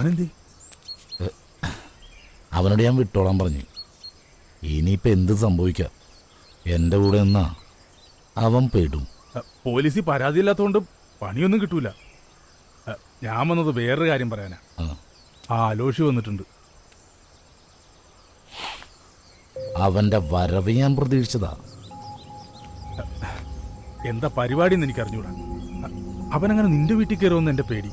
അവനെന്തി? അവനോട് ഞാൻ വിട്ടോളാൻ പറഞ്ഞു. ഇനിയിപ്പോൾ എന്ത് സംഭവിക്കാം, എൻ്റെ കൂടെ എന്നാ അവൻ പെടും. പോലീസിൽ പരാതിയില്ലാത്തതുകൊണ്ട് പണിയൊന്നും കിട്ടൂല. ഞാൻ വന്നത് വേറൊരു കാര്യം പറയാനാ. ആലോഷി വന്നിട്ടുണ്ട്. അവൻ്റെ വരവ് ഞാൻ പ്രതീക്ഷിച്ചതാ. എന്താ പരിപാടി എന്ന് എനിക്ക് അറിഞ്ഞൂടാ. അവനങ്ങനെ നിന്റെ വീട്ടിൽ കയറുമെന്ന് എൻ്റെ പേടി.